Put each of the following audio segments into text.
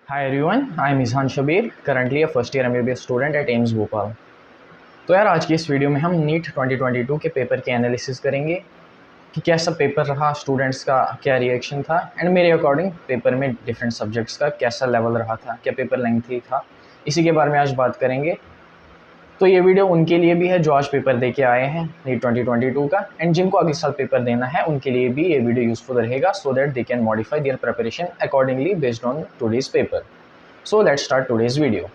Hi everyone, I am Izhan Shabir, currently a first year MBBS student at AIIMS Bhopal. तो यार आज की इस वीडियो में हम नीट 2022 के पेपर के एनालिसिस करेंगे कि कैसा पेपर रहा, स्टूडेंट्स का क्या रिएक्शन था एंड मेरे अकॉर्डिंग पेपर में डिफरेंट सब्जेक्ट्स का कैसा लेवल रहा था, क्या पेपर लेंथी था, इसी के बारे में आज बात करेंगे। तो ये वीडियो उनके लिए भी है जो आज पेपर दे के आए हैं नीट 2022 का, एंड जिनको अगले साल पेपर देना है उनके लिए भी ये वीडियो यूजफुल रहेगा so that they can modify their preparation accordingly based on today's paper. So let's start today's video.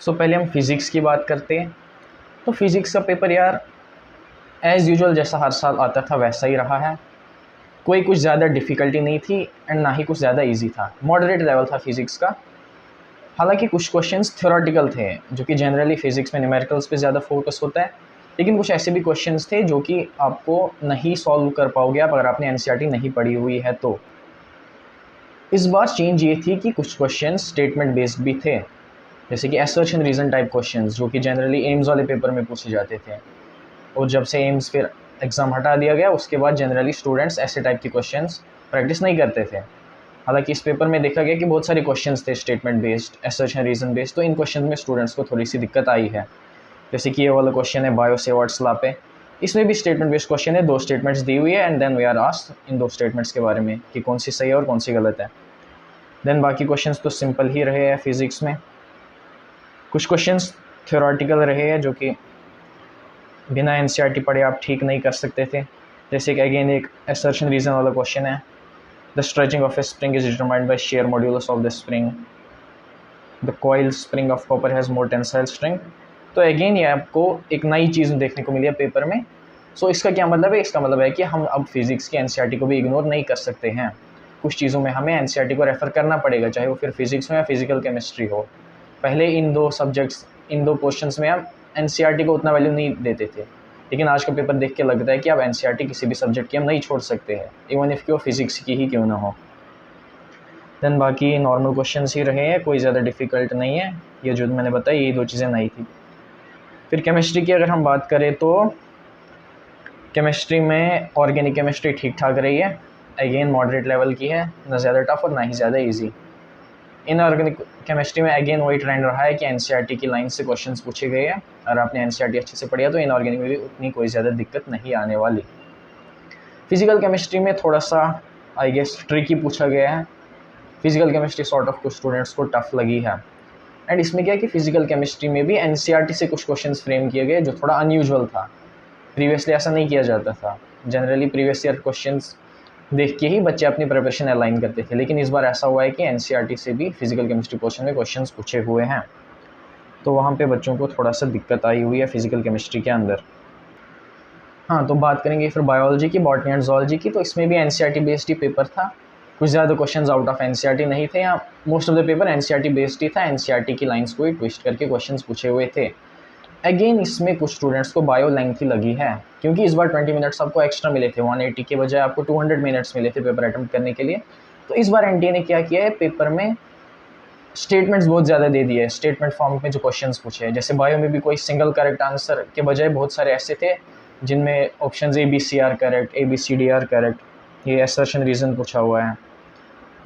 सो पहले हम फिज़िक्स की बात करते हैं। तो फिज़िक्स का पेपर यार एज़ यूजुअल जैसा हर साल आता था वैसा ही रहा है। कोई कुछ ज़्यादा डिफ़िकल्टी नहीं थी एंड ना ही कुछ ज़्यादा इजी था, मॉडरेट लेवल था फिज़िक्स का। हालांकि कुछ क्वेश्चंस थ्योरेटिकल थे जो कि जनरली फिज़िक्स में न्यूमेरिकल्स पे ज़्यादा फोकस होता है, लेकिन कुछ ऐसे भी क्वेश्चंस थे जो कि आपको नहीं सॉल्व कर पाओगे आप अगर आपने एनसीईआरटी नहीं पढ़ी हुई है। तो इस बार चेंज ये थी कि कुछ क्वेश्चंस स्टेटमेंट बेस्ड भी थे, जैसे कि असर्शन रीज़न टाइप क्वेश्चंस जो कि जनरली एम्स वाले पेपर में पूछे जाते थे। और जब से एम्स फिर एग्ज़ाम हटा दिया गया उसके बाद जनरली स्टूडेंट्स ऐसे टाइप के क्वेश्चंस प्रैक्टिस नहीं करते थे। हालांकि इस पेपर में देखा गया कि बहुत सारे क्वेश्चंस थे statement based, assertion reason based, तो इन क्वेश्चन में स्टूडेंट्स को थोड़ी सी दिक्कत आई है। जैसे कि ये वाला क्वेश्चन है बायो सेवर्ट्स लॉ पे, इसमें भी स्टेटमेंट बेस्ड क्वेश्चन है, 2 स्टेटमेंट्स दी हुई है and then we are asked in 2 statements के बारे में कि कौन सी सही है और कौन सी गलत है। देन बाकी क्वेश्चंस तो सिंपल ही रहे हैं फिज़िक्स में। कुछ क्वेश्चंस थ्योरेटिकल रहे हैं जो कि बिना एनसीईआरटी पढ़े आप ठीक नहीं कर सकते थे। जैसे कि अगेन एक असर्शन रीज़न वाला क्वेश्चन है, the stretching of A spring is determined by share modulus of the spring, the coil spring of copper has more tensile strength. तो अगेन ये आपको एक नई चीज़ देखने को मिली है पेपर में। सो इसका क्या मतलब है? इसका मतलब है कि हम अब फिज़िक्स की एनसीईआरटी को भी इग्नोर नहीं कर सकते हैं। कुछ चीज़ों में हमें एनसीईआरटी को रेफ़र करना पड़ेगा, चाहे वो फिर फिज़िक्स हो या फिज़िकल केमिस्ट्री हो। पहले इन 2 सब्जेक्ट्स, इन 2 पोर्शंस में हम एनसीईआरटी को उतना वैल्यू नहीं देते थे, लेकिन आज का पेपर देख के लगता है कि अब एनसीईआरटी किसी भी सब्जेक्ट की हम नहीं छोड़ सकते हैं, इवन इफ़ कि वो फिज़िक्स की ही क्यों ना हो। देन बाकी नॉर्मल क्वेश्चंस ही रहे हैं, कोई ज़्यादा डिफ़िकल्ट नहीं है। ये जो मैंने बताया यही 2 चीज़ें नई थी। फिर केमिस्ट्री की अगर हम बात करें तो केमिस्ट्री में ऑर्गेनिक केमिस्ट्री ठीक ठाक रही है, अगेन मॉडरेट लेवल की है, ना ज़्यादा टफ और ना ही ज़्यादा ईजी। इनऑर्गेनिक केमिस्ट्री में अगेन वही ट्रेंड रहा है कि एनसीईआरटी की लाइन से क्वेश्चंस पूछे गए हैं। अगर आपने एनसीईआरटी अच्छे से पढ़ी है तो इनऑर्गेनिक में भी उतनी कोई ज़्यादा दिक्कत नहीं आने वाली। फिजिकल केमिस्ट्री में थोड़ा सा आई गेस ट्रिकी पूछा गया है। फिजिकल केमिस्ट्री सॉर्ट ऑफ कुछ स्टूडेंट्स को टफ लगी है, एंड इसमें क्या है कि फिजिकल केमिस्ट्री में भी एनसीईआरटी से कुछ क्वेश्चंस फ्रेम किए गए जो थोड़ा अनयूजुअल था। प्रीवियसली ऐसा नहीं किया जाता था, जनरली प्रीवियस ईयर क्वेश्चंस देख के ही बच्चे अपनी प्रिपरेशन अलाइन करते थे, लेकिन इस बार ऐसा हुआ है कि एनसीईआरटी से भी फिजिकल केमिस्ट्री पोर्शन में क्वेश्चंस पूछे हुए हैं, तो वहाँ पे बच्चों को थोड़ा सा दिक्कत आई हुई है फिजिकल केमिस्ट्री के अंदर। हाँ, तो बात करेंगे फिर बायोलॉजी की, बॉटनी एंड ज़ूलॉजी की। तो इसमें भी एनसीईआरटी बेस्ड ही पेपर था, कुछ ज़्यादा क्वेश्चंस आउट ऑफ एनसीईआरटी नहीं थे। यहाँ most of the paper NCERT based ही था, एनसीईआरटी की लाइंस को ही ट्विस्ट करके क्वेश्चंस पूछे हुए थे। अगेन इसमें कुछ स्टूडेंट्स को बायो लेंथी लगी है, क्योंकि इस बार 20 मिनट्स आपको एक्स्ट्रा मिले थे, 180 के बजाय आपको 200 मिनट्स मिले थे पेपर अटेम्प्ट करने के लिए। तो इस बार एनटीए ने क्या किया है, पेपर में स्टेटमेंट्स बहुत ज़्यादा दे दिए, स्टेटमेंट फॉर्म में जो क्वेश्चंस पूछे हैं। जैसे बायो में भी कोई सिंगल करेक्ट आंसर के बजाय बहुत सारे ऐसे थे जिनमें option A B C are correct, A B C D are correct, ये असर्शन रीज़न पूछा हुआ है।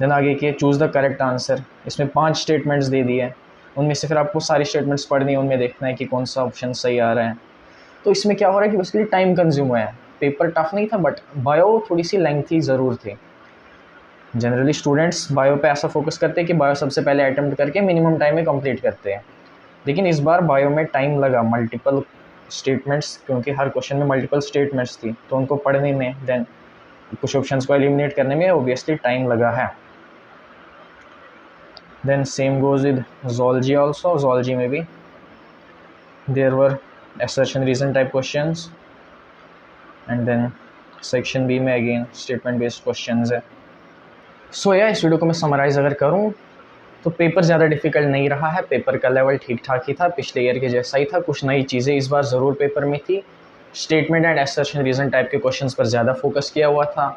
देन आगे के चूज़ द करेक्ट आंसर, इसमें 5 स्टेटमेंट्स दे दिए, उनमें से फिर आपको सारी स्टेटमेंट्स पढ़नी है, उनमें देखना है कि कौन सा ऑप्शन सही आ रहा है। तो इसमें क्या हो रहा है कि उसके लिए टाइम कंज्यूम है। पेपर टफ नहीं था बट बायो थोड़ी सी लेंथी ज़रूर थी। जनरली स्टूडेंट्स बायो पे ऐसा फोकस करते हैं कि बायो सबसे पहले अटेम्प्ट करके मिनिमम टाइम में कंप्लीट करते हैं, लेकिन इस बार बायो में टाइम लगा, मल्टीपल स्टेटमेंट्स, क्योंकि हर क्वेश्चन में मल्टीपल स्टेटमेंट्स थी, तो उनको पढ़ने में देन कुछ ऑप्शंस को एलिमिनेट करने में ऑब्वियसली टाइम लगा है। Then same goes with zoology also, zoology में भी there were assertion reason type questions, and then section B में अगेन स्टेटमेंट बेस्ड क्वेश्चंस है। सो या इस वीडियो को मैं समराइज़ अगर करूँ तो पेपर ज़्यादा डिफ़िकल्ट नहीं रहा है, पेपर का लेवल ठीक ठाक ही था, पिछले ईयर के जैसा ही था। कुछ नई चीज़ें इस बार ज़रूर पेपर में थी, statement and assertion reason type के क्वेश्चंस पर ज़्यादा फोकस किया हुआ था।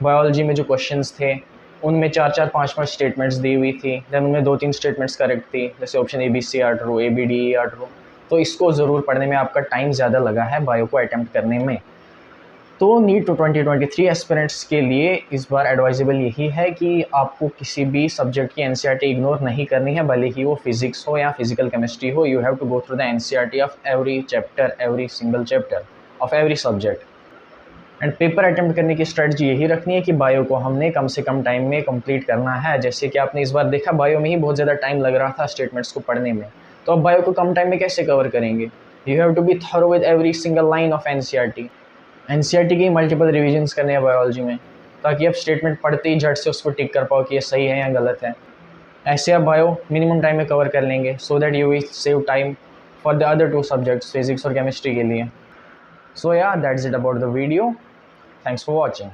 बायोलॉजी में जो क्वेश्चंस थे उनमें 4-4, 5-5 स्टेटमेंट्स दी हुई थी, देन उनमें 2-3 स्टेटमेंट्स करेक्ट थी, जैसे option A B C are true, A B D are true. तो इसको ज़रूर पढ़ने में आपका टाइम ज़्यादा लगा है बायो को अटैम्प्ट करने में। तो नीट 2023 एस्पिरेंट्स के लिए इस बार एडवाइजेबल यही है कि आपको किसी भी सब्जेक्ट की एनसीईआरटी इग्नोर नहीं करनी है, भले ही वो फिजिक्स हो या फिजिकल केमिस्ट्री हो। You have to go through the NCERT of every chapter, every single chapter of every subject. And paper attempt करने की स्ट्रेटजी यही रखनी है कि बायो को हमने कम से कम टाइम में कंप्लीट करना है। जैसे कि आपने इस बार देखा, बायो में ही बहुत ज़्यादा टाइम लग रहा था स्टेटमेंट्स को पढ़ने में, तो अब बायो को कम टाइम में कैसे कवर करेंगे? You have to be thorough with every single line of NCERT. NCERT की मल्टीपल रिविजन्स करने हैं बायोलॉजी में, ताकि आप स्टेटमेंट पढ़ते ही झट से उसको टिक कर पाओ कि ये सही है या गलत है। ऐसे आप बायो मिनिमम टाइम में कवर कर लेंगे, so that you will save time for the other two subjects, physics और केमिस्ट्री के लिए। So yeah, that's it about the video. Thanks for watching.